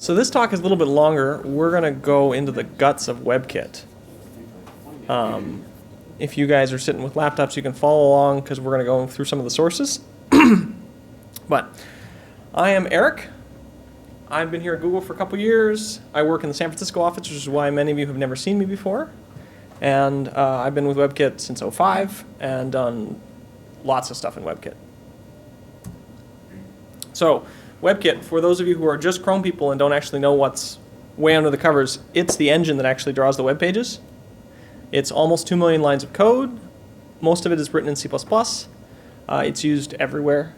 So this talk is a little bit longer. We're going to go into the guts of WebKit. If you guys are sitting with laptops, you can follow along because we're going to go through some of the sources. But I am Eric. I've been here at Google for a couple years. I work in the San Francisco office, which is why many of you have never seen me before. And I've been with WebKit since '05 and done lots of stuff in WebKit. So WebKit, for those of you who are just Chrome people and don't actually know what's way under the covers, it's the engine that actually draws the web pages. It's almost 2 million lines of code. Most of it is written in C++. It's used everywhere.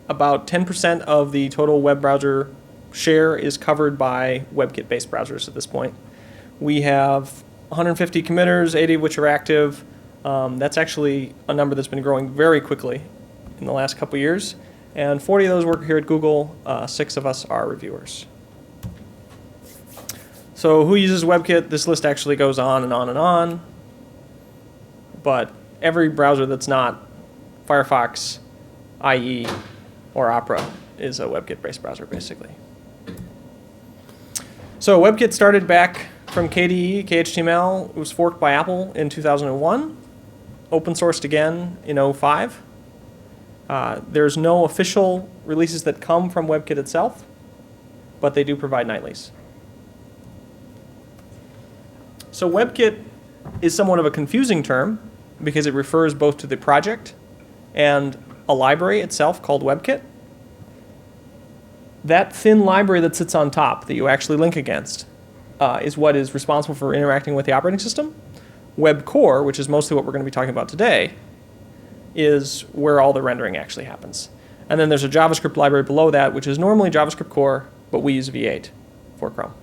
About 10% of the total web browser share is covered by WebKit-based browsers at this point. We have 150 committers, 80 of which are active. That's actually a number that's been growing very quickly in the last couple years. And 40 of those work here at Google. 6 of us are reviewers. So who uses WebKit? This list actually goes on and on and on. But every browser that's not Firefox, IE, or Opera is a WebKit-based browser, basically. So WebKit started back from KDE, KHTML. It was forked by Apple in 2001. Open sourced again in '05. There's no official releases that come from WebKit itself, but they do provide nightlies. So WebKit is somewhat of a confusing term because it refers both to the project and a library itself called WebKit. That thin library that sits on top that you actually link against is what is responsible for interacting with the operating system. Web core, which is mostly what we're going to be talking about today, is where all the rendering actually happens. And then there's a JavaScript library below that, which is normally JavaScript core, but we use V8 for Chrome.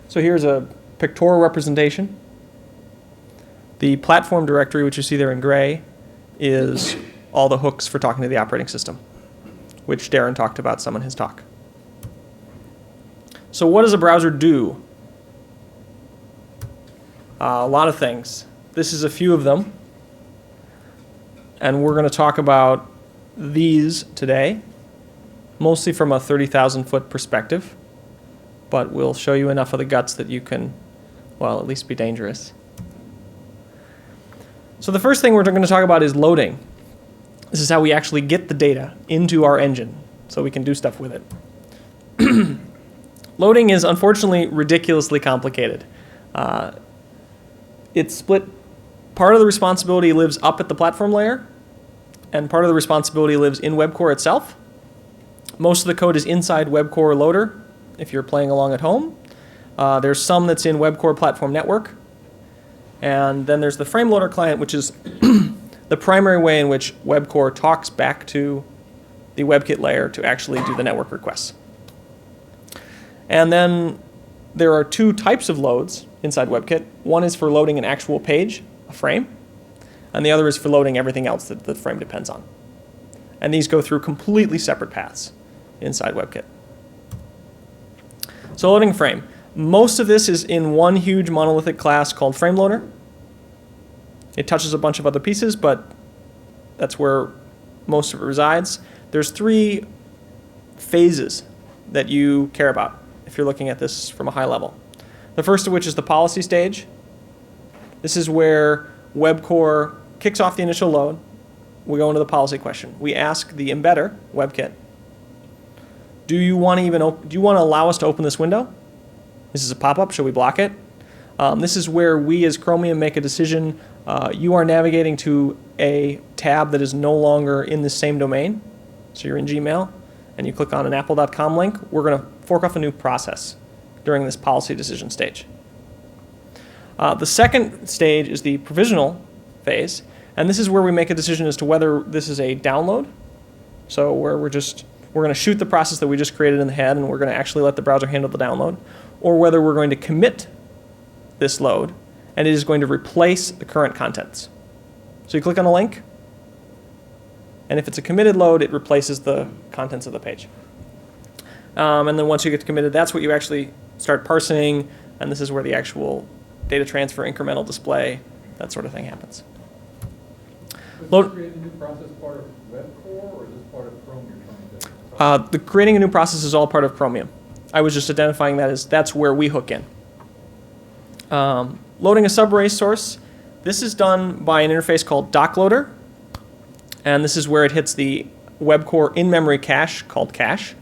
So here's a pictorial representation. The platform directory, which you see there in gray, is all the hooks for talking to the operating system, which Darren talked about some in his talk. So what does a browser do? A lot of things. This is a few of them. And we're going to talk about these today, mostly from a 30,000-foot perspective. But we'll show you enough of the guts that you can, well, at least be dangerous. So the first thing we're going to talk about is loading. This is how we actually get the data into our engine so we can do stuff with it. Loading is unfortunately ridiculously complicated. It's split. Part of the responsibility lives up at the platform layer, and part of the responsibility lives in WebCore itself. Most of the code is inside WebCore Loader if you're playing along at home. There's some that's in WebCore Platform Network. And then there's the Frame Loader client, which is the primary way in which WebCore talks back to the WebKit layer to actually do the network requests. And then there are 2 types of loads inside WebKit. One is for loading an actual page, a frame, and the other is for loading everything else that the frame depends on. And these go through completely separate paths inside WebKit. So loading a frame. Most of this is in one huge monolithic class called FrameLoader. It touches a bunch of other pieces, but that's where most of it resides. There's 3 phases that you care about if you're looking at this from a high level. The first of which is the policy stage. This is where WebCore kicks off the initial load. We go into the policy question. We ask the embedder, WebKit, do you want to allow us to open this window? This is a pop-up. Should we block it? This is where we as Chromium make a decision. You are navigating to a tab that is no longer in the same domain. So you're in Gmail, and you click on an apple.com link. We're going to fork off a new process during this policy decision stage. The second stage is the provisional phase, and this is where we make a decision as to whether this is a download. So where we're going to shoot the process that we just created in the head, and we're going to actually let the browser handle the download, or whether we're going to commit this load, and it is going to replace the current contents. So you click on a link, and if it's a committed load, it replaces the contents of the page. And then once you get committed, that's what you actually start parsing, and this is where the actual data transfer, incremental display, that sort of thing happens. Was this create a new process part of WebCore, or is this part of Chrome you're trying to The creating a new process is all part of Chromium. I was just identifying that as that's where we hook in. Loading a subarray source. This is done by an interface called DocLoader, and this is where it hits the WebCore in-memory cache called cache.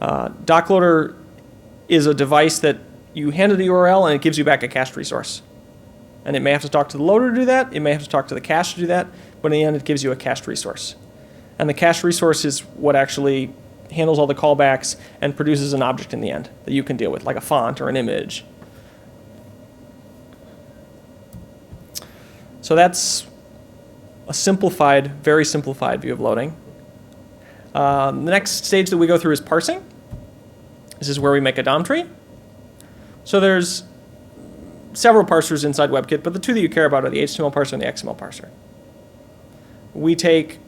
DocLoader is a device that you hand it the URL and it gives you back a cached resource. And it may have to talk to the loader to do that, it may have to talk to the cache to do that, but in the end it gives you a cached resource. And the cached resource is what actually handles all the callbacks and produces an object in the end that you can deal with, like a font or an image. So that's a simplified, very simplified view of loading. The next stage that we go through is parsing. This is where we make a DOM tree. So there's several parsers inside WebKit, but the two that you care about are the HTML parser and the XML parser. We take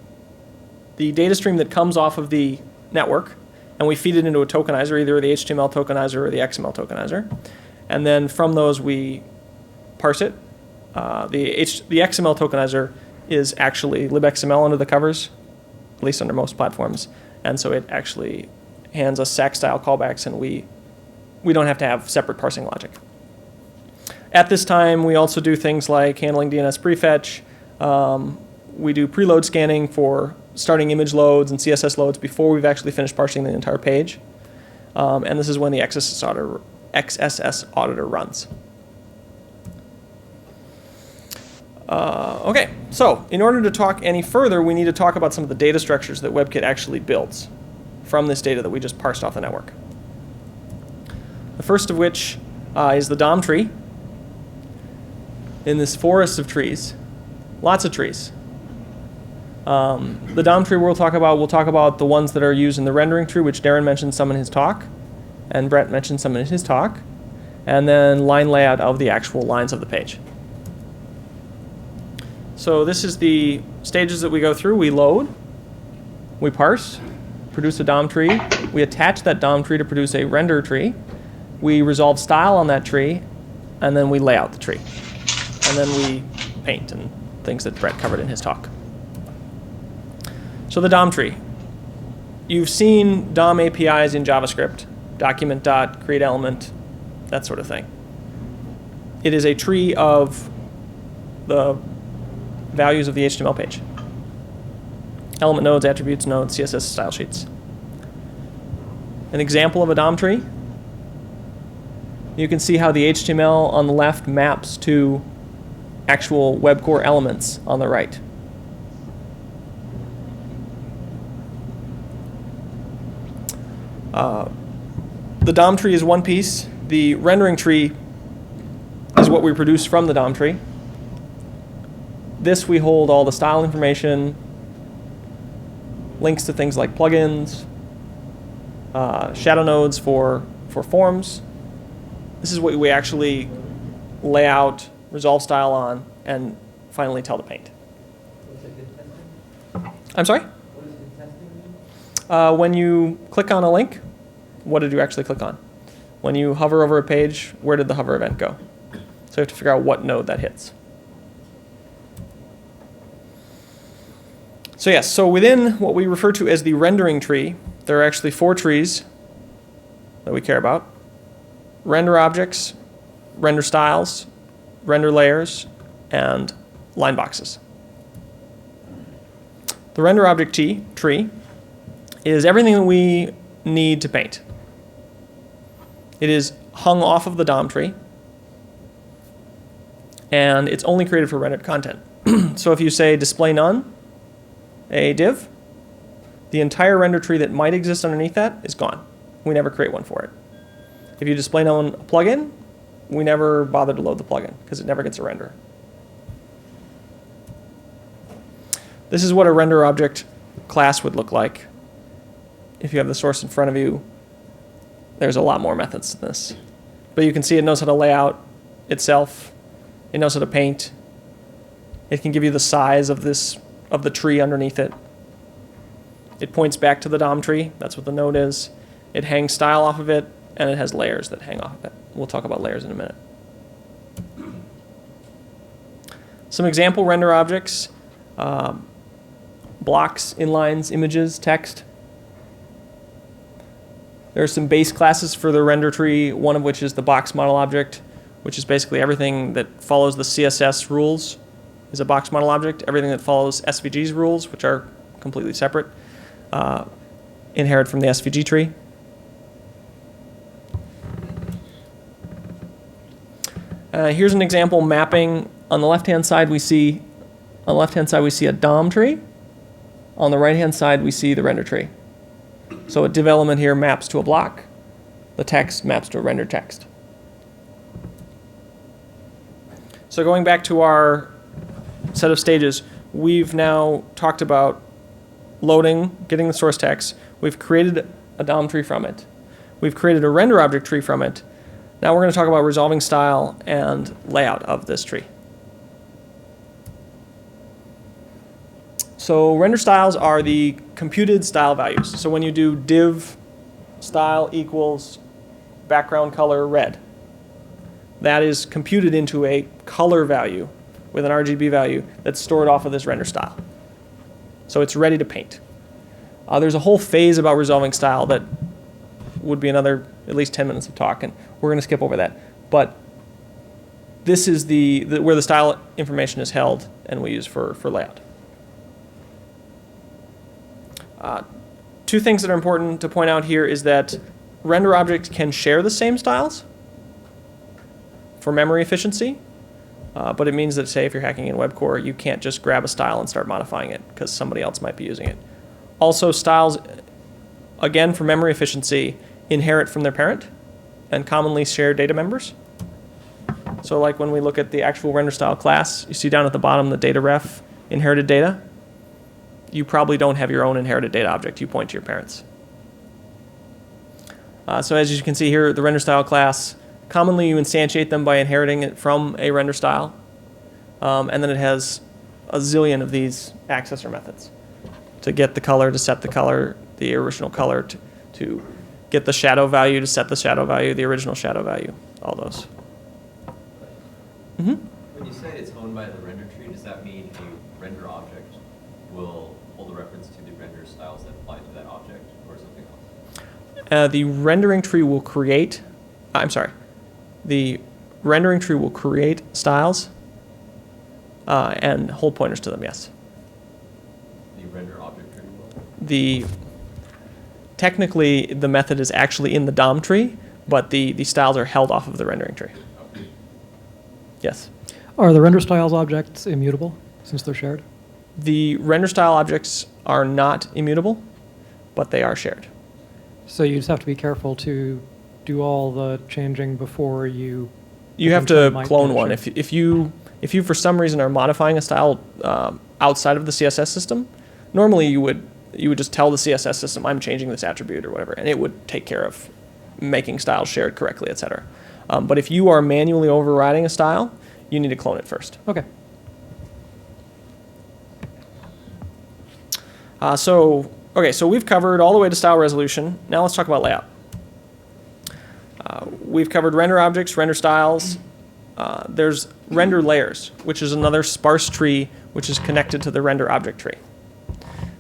the data stream that comes off of the network and we feed it into a tokenizer, either the HTML tokenizer or the XML tokenizer. And then from those we parse it. The XML tokenizer is actually libxml under the covers, at least under most platforms. And so it actually hands us SAC-style callbacks, and we don't have to have separate parsing logic. At this time, we also do things like handling DNS prefetch. We do preload scanning for starting image loads and CSS loads before we've actually finished parsing the entire page. And this is when the XSS auditor runs. Okay, so in order to talk any further, we need to talk about some of the data structures that WebKit actually builds from this data that we just parsed off the network. The first of which is the DOM tree. In this forest of trees, lots of trees. The DOM tree we'll talk about the ones that are used in the rendering tree, which Darren mentioned some in his talk, and Brett mentioned some in his talk, and then line layout of the actual lines of the page. So this is the stages that we go through. We load, we parse, produce a DOM tree, we attach that DOM tree to produce a render tree, we resolve style on that tree, and then we lay out the tree. And then we paint and things that Brett covered in his talk. So the DOM tree. You've seen DOM APIs in JavaScript, document dot, create element, that sort of thing. It is a tree of the values of the HTML page. Element nodes, attributes nodes, CSS style sheets. An example of a DOM tree. You can see how the HTML on the left maps to actual WebCore elements on the right. The DOM tree is one piece. The rendering tree is what we produce from the DOM tree. This we hold all the style information, links to things like plugins, shadow nodes for forms. This is what we actually lay out, resolve style on, and finally tell the paint. What's a good testing? I'm sorry? What does good testing mean? When you click on a link, what did you actually click on? When you hover over a page, where did the hover event go? So you have to figure out what node that hits. So yes, so within what we refer to as the rendering tree, there are actually 4 trees that we care about. Render objects, render styles, render layers, and line boxes. The render object tree is everything that we need to paint. It is hung off of the DOM tree, and it's only created for rendered content. So if you say display none, a div, the entire render tree that might exist underneath that is gone. We never create one for it. If you display none a plugin, we never bother to load the plugin because it never gets a render. This is what a render object class would look like. If you have the source in front of you, there's a lot more methods to this. But you can see it knows how to lay out itself. It knows how to paint. It can give you the size of the tree underneath it. It points back to the DOM tree. That's what the node is. It hangs style off of it, and it has layers that hang off of it. We'll talk about layers in a minute. Some example render objects, blocks, inlines, images, text. There are some base classes for the render tree, one of which is the box model object, which is basically everything that follows the CSS rules is a box model object. Everything that follows SVG's rules, which are completely separate, inherit from the SVG tree. Here's an example mapping. On the left-hand side, we see a DOM tree. On the right-hand side, we see the render tree. So a div element here maps to a block. The text maps to a rendered text. So going back to our set of stages, we've now talked about loading, getting the source text. We've created a DOM tree from it. We've created a RenderObject tree from it. Now we're going to talk about resolving style and layout of this tree. So render styles are the computed style values. So when you do div style equals background color red, that is computed into a color value with an RGB value that's stored off of this render style. So it's ready to paint. There's a whole phase about resolving style that would be another at least 10 minutes of talk, and we're going to skip over that. But this is where the style information is held and we use for layout. Two things that are important to point out here is that RenderObject can share the same styles for memory efficiency, but it means that, say, if you're hacking in WebCore, you can't just grab a style and start modifying it because somebody else might be using it. Also, styles, again, for memory efficiency, inherit from their parent and commonly share data members. So like when we look at the actual RenderStyle class, you see down at the bottom the data ref, inherited data. You probably don't have your own inherited data object. You point to your parents. So as you can see here, the RenderStyle class, commonly you instantiate them by inheriting it from a RenderStyle. And then it has a zillion of these accessor methods to get the color, to set the color, the original color, to get the shadow value, to set the shadow value, the original shadow value, all those. Mm-hmm. When you say it's owned by the render tree, does that mean a render object will hold a reference to the render styles that apply to that object, or something else? The rendering tree will create, the rendering tree will create styles and hold pointers to them, yes. The render object tree will? Technically, the method is actually in the DOM tree, but the styles are held off of the rendering tree. Okay. Yes. Are the render styles objects immutable since they're shared? The render style objects are not immutable, but they are shared. So you just have to be careful to do all the changing before you. You have to clone one. If you for some reason are modifying a style outside of the CSS system, normally you would just tell the CSS system, I'm changing this attribute or whatever, and it would take care of making styles shared correctly, etc. But if you are manually overriding a style, you need to clone it first. Okay. So we've covered all the way to style resolution. Now let's talk about layout. We've covered render objects, render styles. There's render layers, which is another sparse tree which is connected to the render object tree.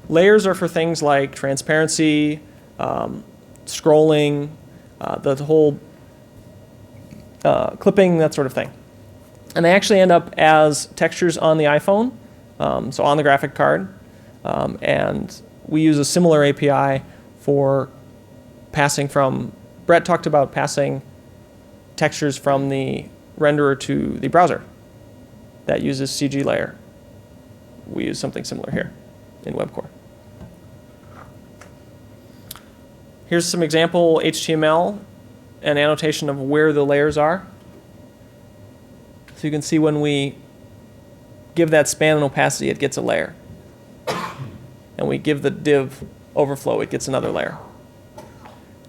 Layers are for things like transparency, scrolling, the whole clipping, that sort of thing. And they actually end up as textures on the iPhone, so on the graphic card. And we use a similar API for passing from, Brett talked about passing textures from the renderer to the browser. That uses CG layer. We use something similar here in WebCore. Here's some example HTML and annotation of where the layers are. So you can see when we give that span and opacity, it gets a layer. And we give the div overflow, it gets another layer.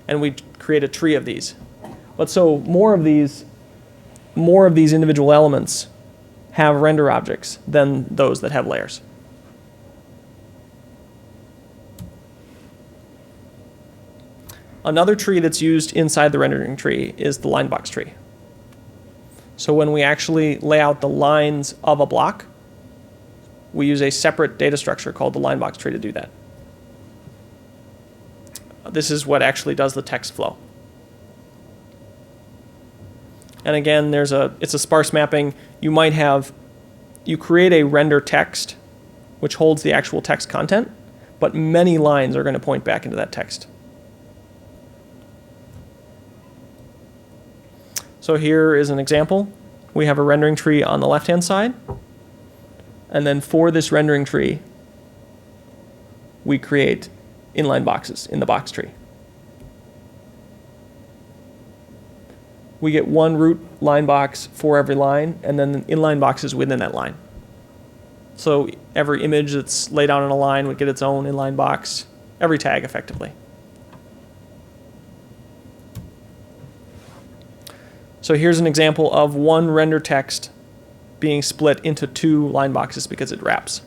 And we create a tree of these. But so more of these individual elements have render objects than those that have layers. Another tree that's used inside the rendering tree is the LineBox tree. So when we actually lay out the lines of a block, we use a separate data structure called the LineBox tree to do that. this is what actually does the text flow. And again, it's a sparse mapping. You create a render text, which holds the actual text content, but many lines are going to point back into that text. So here is an example. We have a rendering tree on the left-hand side. And then for this rendering tree, we create inline boxes in the box tree. We get one root line box for every line, and then inline boxes within that line. So every image that's laid out on a line would get its own inline box, every tag effectively. So here's an example of one render text being split into two line boxes because it wraps.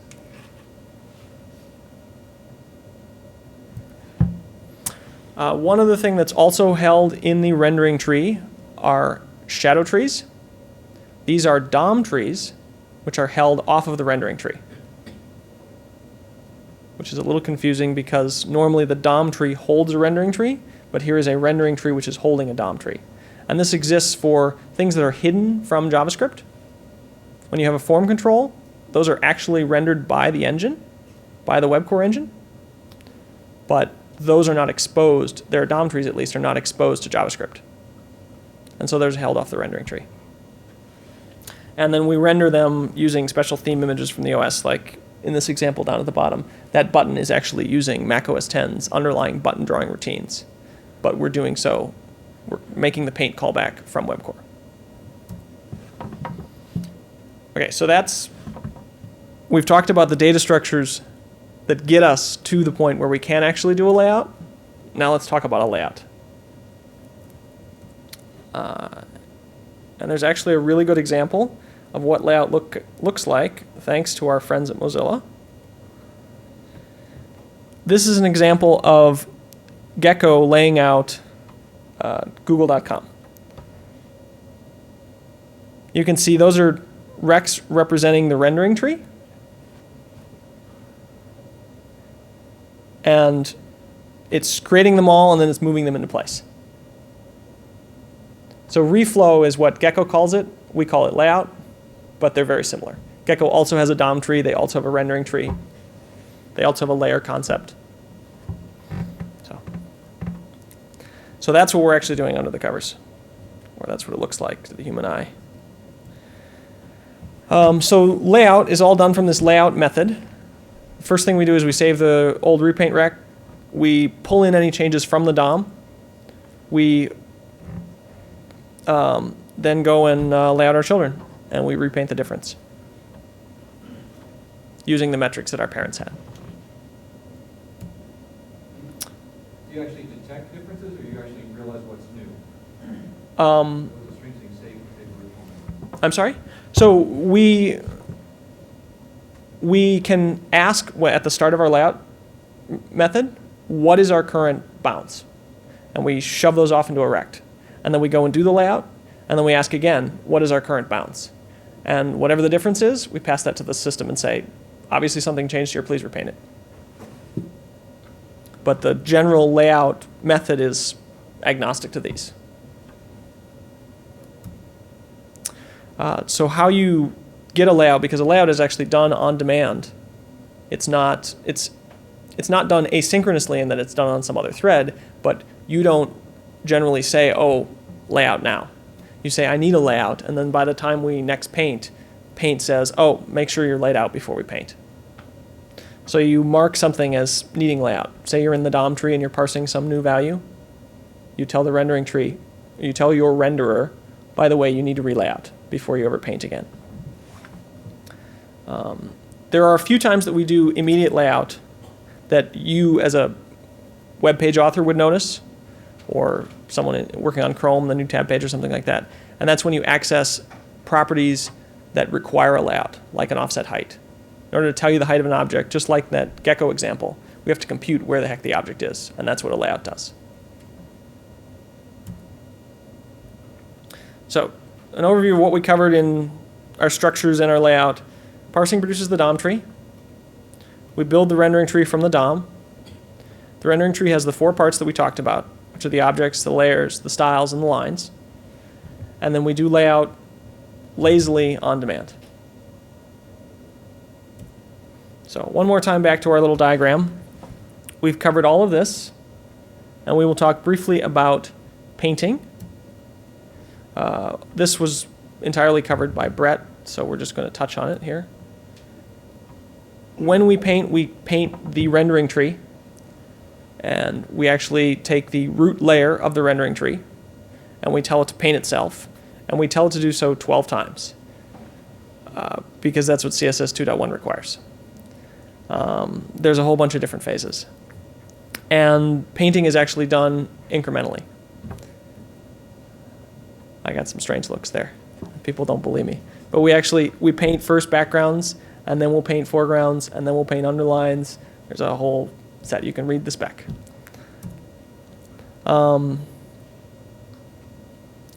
One other thing that's also held in the rendering tree are shadow trees. These are DOM trees, which are held off of the rendering tree, which is a little confusing because normally the DOM tree holds a rendering tree, but here is a rendering tree which is holding a DOM tree. And this exists for things that are hidden from JavaScript. When you have a form control, those are actually rendered by the engine, by the web core engine, but those are not exposed. Their DOM trees, at least, are not exposed to JavaScript. And so they're held off the rendering tree. And then we render them using special theme images from the OS, like in this example down at the bottom. That button is actually using Mac OS X's underlying button drawing routines. But we're doing so, we're making the paint callback from web core. Okay, so we've talked about the data structures that get us to the point where we can actually do a layout. Now let's talk about a layout. And there's actually a really good example of what layout looks like, thanks to our friends at Mozilla. This is an example of Gecko laying out Google.com. You can see those are recs representing the rendering tree. And it's creating them all, and then it's moving them into place. So reflow is what Gecko calls it. We call it layout, but they're very similar. Gecko also has a DOM tree. They also have a rendering tree. They also have a layer concept. So that's what we're actually doing under the covers, or that's what it looks like to the human eye. So layout is all done from this layout method. The first thing we do is we save the old repaint rec. We pull in any changes from the DOM. We then go and lay out our children, and we repaint the difference using the metrics that our parents had. Do you actually detect differences, or you actually realize what's new? Um, What was the strange thing saved originally? I'm sorry? So we can ask at the start of our layout method, what is our current bounds? And we shove those off into a rect. And then we go and do the layout, and then we ask again, what is our current bounds? And whatever the difference is, we pass that to the system and say, obviously something changed here, please repaint it. But the general layout method is agnostic to these. So how you get a layout, because a layout is actually done on demand. It's not done asynchronously in that it's done on some other thread, but you don't generally say, oh, layout now. You say, I need a layout, and then by the time we next paint, paint says, oh, make sure you're laid out before we paint. So you mark something as needing layout. Say you're in the DOM tree and you're parsing some new value. You tell the rendering tree, you tell your renderer, by the way, you need to relayout before you ever paint again. There are a few times that we do immediate layout that you as a web page author would notice, or someone working on Chrome, the new tab page or something like that. And that's when you access properties that require a layout, like an offset height. In order to tell you the height of an object, just like that Gecko example, we have to compute where the heck the object is, and that's what a layout does. So, an overview of what we covered in our structures and our layout. Parsing produces the DOM tree. We build the rendering tree from the DOM. The The rendering tree has the 4 parts that we talked about, which are the objects, the layers, the styles, and the lines. And then we do layout lazily on demand. So one more time back to our little diagram. We've covered all of this, and we will talk briefly about painting. This was entirely covered by Brett, so we're just going to touch on it here. When we paint the rendering tree, and we actually take the root layer of the rendering tree, and we tell it to paint itself, and we tell it to do so 12 times, because that's what CSS 2.1 requires. There's a whole bunch of different phases. And painting is actually done incrementally. I got some strange looks there. People don't believe me. But we paint first backgrounds, and then we'll paint foregrounds, and then we'll paint underlines. There's a whole set. You can read the spec.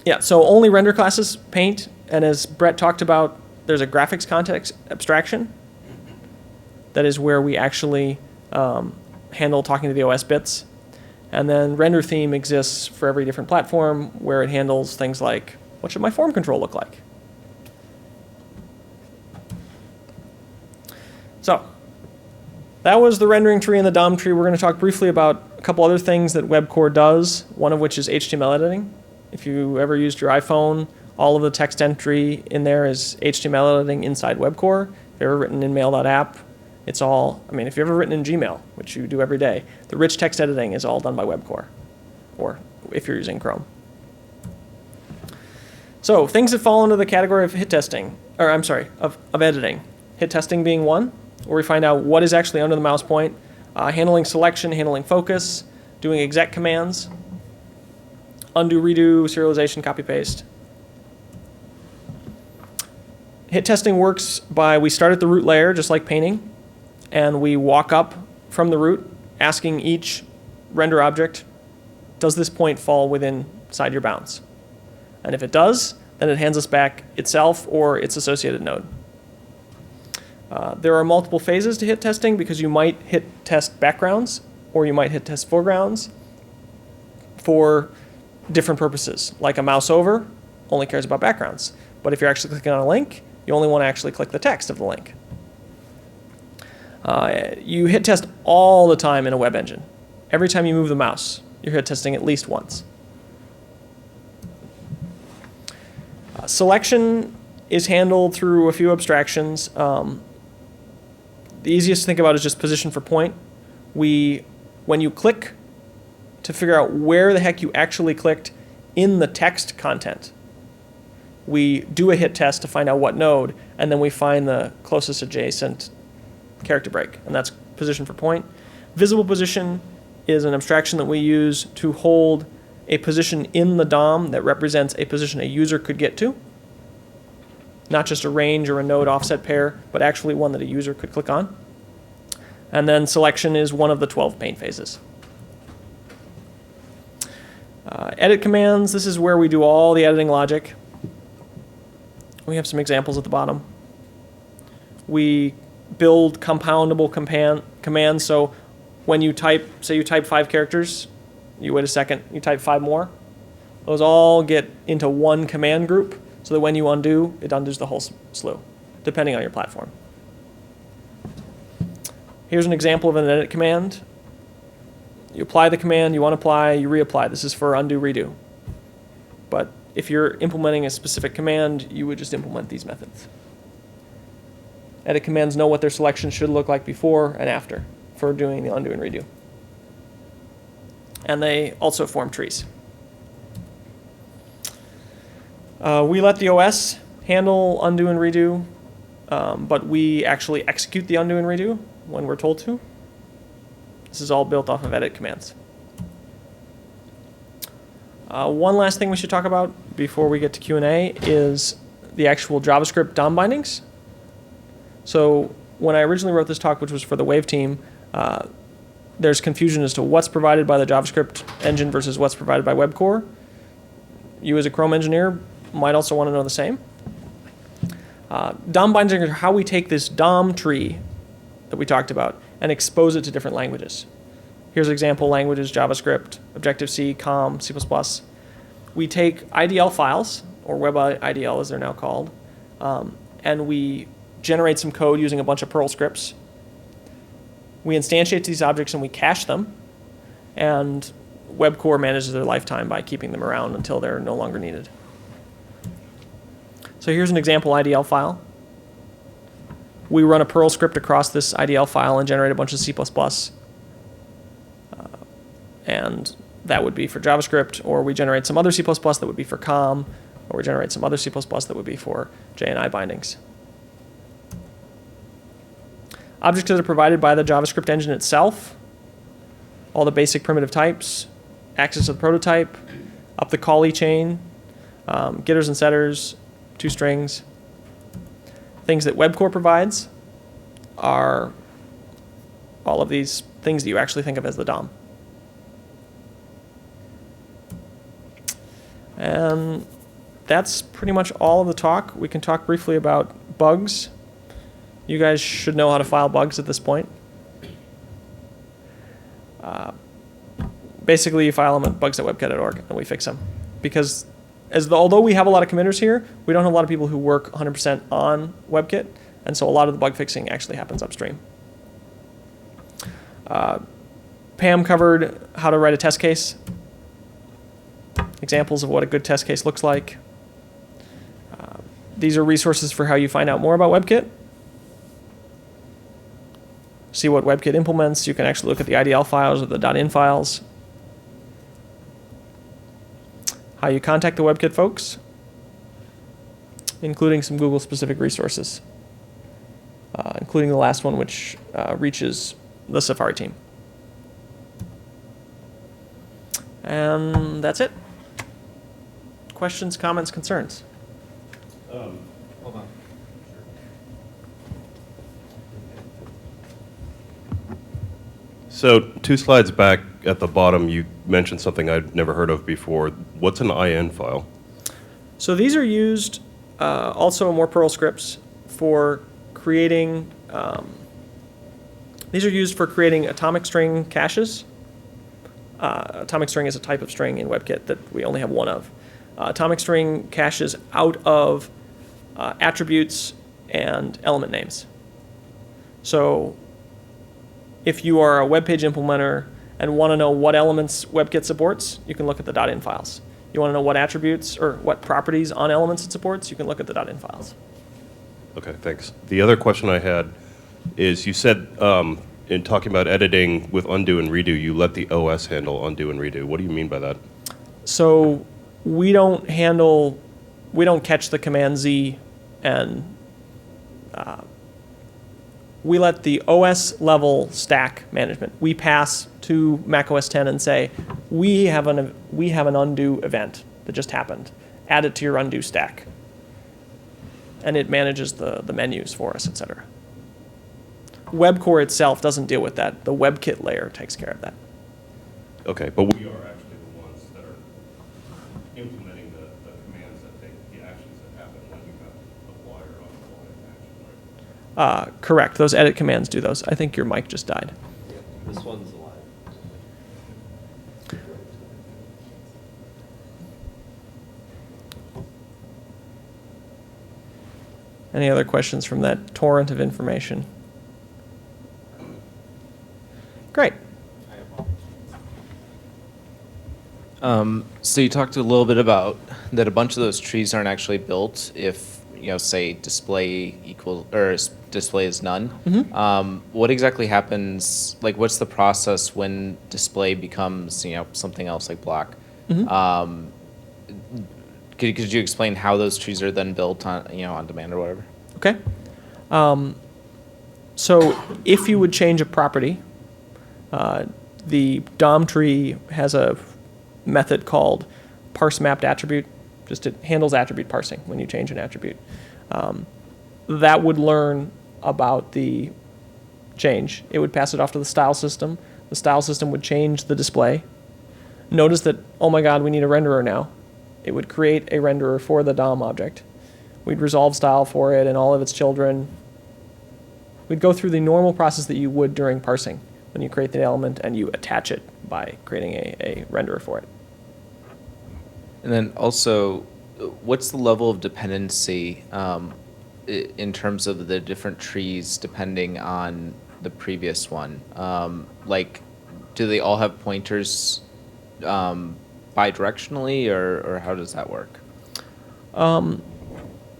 Yeah, so only render classes paint, and as Brett talked about, there's a graphics context abstraction. That is where we actually handle talking to the OS bits. And then render theme exists for every different platform where it handles things like, what should my form control look like? So that was the rendering tree and the DOM tree. We're going to talk briefly about a couple other things that WebCore does, one of which is HTML editing. If you ever used your iPhone, all of the text entry in there is HTML editing inside WebCore. If you've ever written in mail.app, it's all, I mean, if you've ever written in Gmail, which you do every day, the rich text editing is all done by WebCore, or if you're using Chrome. So things that fall into the category of hit testing, or I'm sorry, of editing. Hit testing being one, where we find out what is actually under the mouse point, handling selection, handling focus, doing exec commands, undo, redo, serialization, copy, paste. Hit testing works by, we start at the root layer, just like painting, and we walk up from the root, asking each render object, does this point fall inside your bounds? And if it does, then it hands us back itself or its associated node. There are multiple phases to hit testing because you might hit test backgrounds or you might hit test foregrounds for different purposes. Like a mouse over only cares about backgrounds. But if you're actually clicking on a link, you only want to actually click the text of the link. You hit test all the time in a web engine. Every time you move the mouse, you're hit testing at least once. Selection is handled through a few abstractions. The easiest to think about is just position for point. When you click to figure out where the heck you actually clicked in the text content, we do a hit test to find out what node, and then we find the closest adjacent character break, and that's position for point. Visible position is an abstraction that we use to hold a position in the DOM that represents a position a user could get to. Not just a range or a node offset pair, but actually one that a user could click on. And then selection is one of the 12 paint phases. Edit commands, this is where we do all the editing logic. We have some examples at the bottom. We build compoundable commands, so when you type, say you type 5 characters, you wait a second, you type 5 more. Those all get into one command group, so that when you undo, it undoes the whole slew, depending on your platform. Here's an example of an edit command. You apply the command, you unapply, you reapply. This is for undo, redo. But if you're implementing a specific command, you would just implement these methods. Edit commands know what their selection should look like before and after for doing the undo and redo. And they also form trees. We let the OS handle undo and redo, but we actually execute the undo and redo when we're told to. This is all built off of edit commands. One last thing we should talk about before we get to Q&A is the actual JavaScript DOM bindings. So when I originally wrote this talk, which was for the Wave team, there's confusion as to what's provided by the JavaScript engine versus what's provided by WebCore. You as a Chrome engineer might also want to know the same. DOM bindings are how we take this DOM tree that we talked about and expose it to different languages. Here's example languages: JavaScript, Objective-C, COM, C++. We take IDL files, or Web IDL as they're now called, and we generate some code using a bunch of Perl scripts. We instantiate these objects and we cache them, and WebCore manages their lifetime by keeping them around until they're no longer needed. So here's an example IDL file. We run a Perl script across this IDL file and generate a bunch of C++. And that would be for JavaScript, or we generate some other C++ that would be for COM, or we generate some other C++ that would be for JNI bindings. Objects that are provided by the JavaScript engine itself, all the basic primitive types, access to the prototype, up the callee chain, getters and setters, toStrings. Things that WebCore provides are all of these things that you actually think of as the DOM. And that's pretty much all of the talk. We can talk briefly about bugs. You guys should know how to file bugs at this point. Basically, you file them at bugs@webkit.org, and we fix them. Because although we have a lot of committers here, we don't have a lot of people who work 100% on WebKit, and so a lot of the bug fixing actually happens upstream. Pam covered how to write a test case, examples of what a good test case looks like. These are resources for how you find out more about WebKit. See what WebKit implements. You can actually look at the IDL files or the .in files. How you contact the WebKit folks, including some Google-specific resources, including the last one, which reaches the Safari team. And that's it. Questions, comments, concerns? Hold on. So 2 slides back at the bottom, you mentioned something I'd never heard of before. What's an IN file? So these are used also in more Perl scripts for creating. These are used for creating atomic string caches. Atomic string is a type of string in WebKit that we only have one of. Atomic string caches out of attributes and element names. So if you are a web page implementer and want to know what elements WebKit supports, you can look at the .in files. You want to know what attributes or what properties on elements it supports, you can look at the .in files. Okay, thanks. The other question I had is you said in talking about editing with undo and redo, you let the OS handle undo and redo. What do you mean by that? So we don't catch the command Z, and we let the OS level stack management. We pass to Mac OS X and say, we have an undo event that just happened. Add it to your undo stack. And it manages the menus for us, etc. WebCore itself doesn't deal with that. The WebKit layer takes care of that. Okay, but we are actually the ones that are implementing the commands that take the actions that happen when you have apply or unapply an action, right? Correct. Those edit commands do those. I think your mic just died. This one's alive. Any other questions from that torrent of information? Great. So you talked a little bit about that a bunch of those trees aren't actually built if, say display equals or display is none. Mm-hmm. What exactly happens? Like, what's the process when display becomes, something else like black? Mm-hmm. Could you explain how those trees are then built on, on demand or whatever? Okay. So if you would change a property, the DOM tree has a method called parse mapped attribute. Just it handles attribute parsing when you change an attribute. That would learn about the change. It would pass it off to the style system. The style system would change the display. Notice that, oh my God, we need a renderer now. It would create a renderer for the DOM object. We'd resolve style for it and all of its children. We'd go through the normal process that you would during parsing. when you create the element, and you attach it by creating a renderer for it. And then also, what's the level of dependency in terms of the different trees depending on the previous one? Like, do they all have pointers bidirectionally, or how does that work?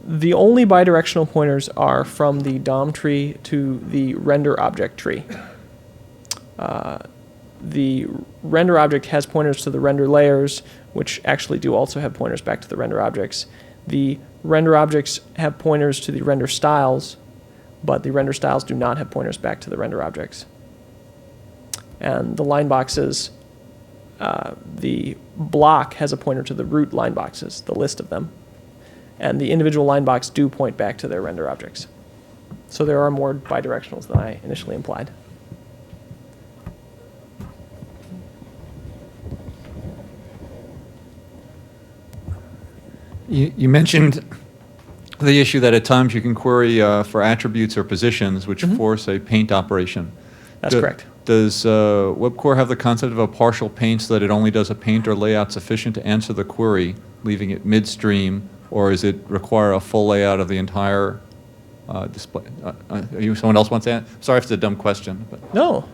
The only bidirectional pointers are from the DOM tree to the RenderObject tree. The RenderObject has pointers to the render layers, which actually do also have pointers back to the render objects. The render objects have pointers to the render styles, but the render styles do not have pointers back to the render objects. And the line boxes, the block has a pointer to the root line boxes, the list of them. And the individual line box do point back to their render objects. So there are more bidirectionals than I initially implied. You mentioned the issue that at times you can query for attributes or positions which force a paint operation. That's correct. Does WebCore have the concept of a partial paint so that it only does a paint or layout sufficient to answer the query, leaving it midstream, or does it require a full layout of the entire display? Someone else wants to answer? Sorry if it's a dumb question. But. No.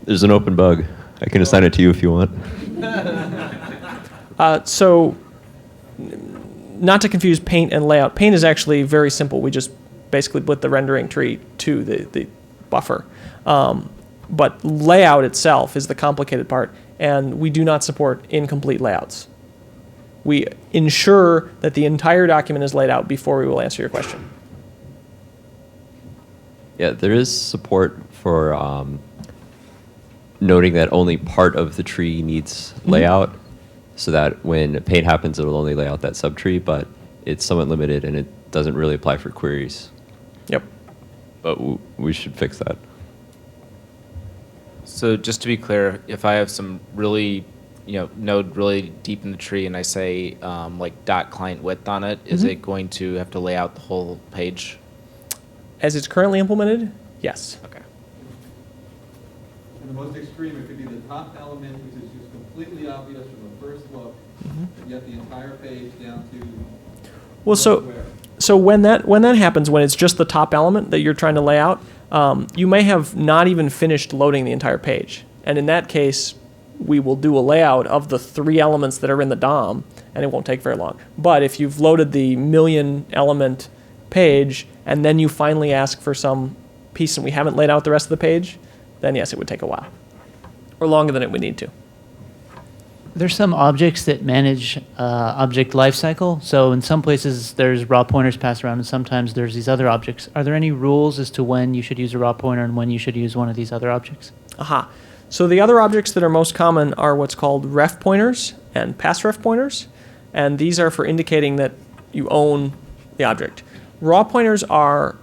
There's an open bug. I can assign it to you if you want. So, not to confuse paint and layout. Paint is actually very simple. We just basically put the rendering tree to the buffer. But layout itself is the complicated part, and we do not support incomplete layouts. We ensure that the entire document is laid out before we will answer your question. Yeah, there is support for noting that only part of the tree needs layout, so that when paint happens, it'll only lay out that subtree, but it's somewhat limited and it doesn't really apply for queries. Yep. But we should fix that. So just to be clear, if I have some really, node really deep in the tree and I say like .client width on it, is it going to have to lay out the whole page? As it's currently implemented, yes. Okay. In the most extreme, it could be the top element, which is just completely obvious from the first look, yet the entire page down to Well, so when that happens, when it's just the top element that you're trying to lay out, you may have not even finished loading the entire page. And in that case, we will do a layout of the 3 elements that are in the DOM, and it won't take very long. But if you've loaded the 1,000,000 element page, and then you finally ask for some piece and we haven't laid out the rest of the page, then yes, it would take a while. Or longer than it would need to. There's some objects that manage object lifecycle. So in some places there's raw pointers passed around, and sometimes there's these other objects. Are there any rules as to when you should use a raw pointer and when you should use one of these other objects? Aha. So the other objects that are most common are what's called ref pointers and passref pointers, and these are for indicating that you own the object. Raw pointers are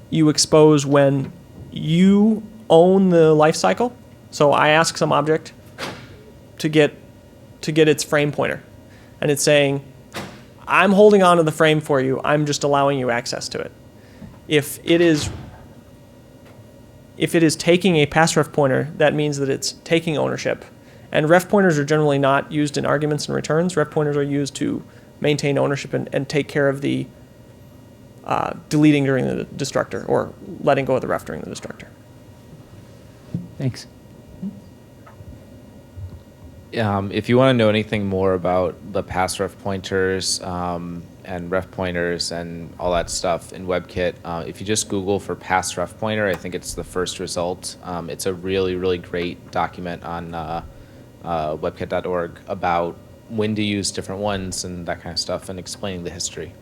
you expose when you own the lifecycle. So I ask some object to get its frame pointer, and it's saying, I'm holding on to the frame for you, I'm just allowing you access to it. If it is taking a passref pointer, that means that it's taking ownership. And ref pointers are generally not used in arguments and returns. Ref pointers are used to maintain ownership and take care of the deleting during the destructor, or letting go of the ref during the destructor. Thanks. If you want to know anything more about the passref pointers and ref pointers and all that stuff in WebKit, if you just Google for passref pointer, I think it's the first result. It's a really, really great document on webkit.org about when to use different ones and that kind of stuff, and explaining the history.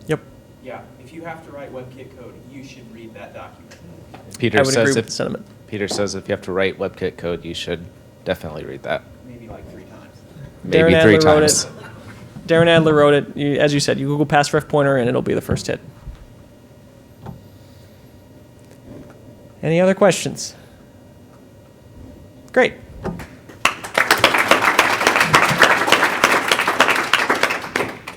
Yep. Yeah, if you have to write WebKit code, you should read that document. I would agree with the sentiment. Peter says if you have to write WebKit code, you should definitely read that. Maybe like 3 times. Maybe Darren 3 Adler wrote times. it. Darren Adler wrote it. As you said, you Google passref pointer and it'll be the first hit. Any other questions? Great.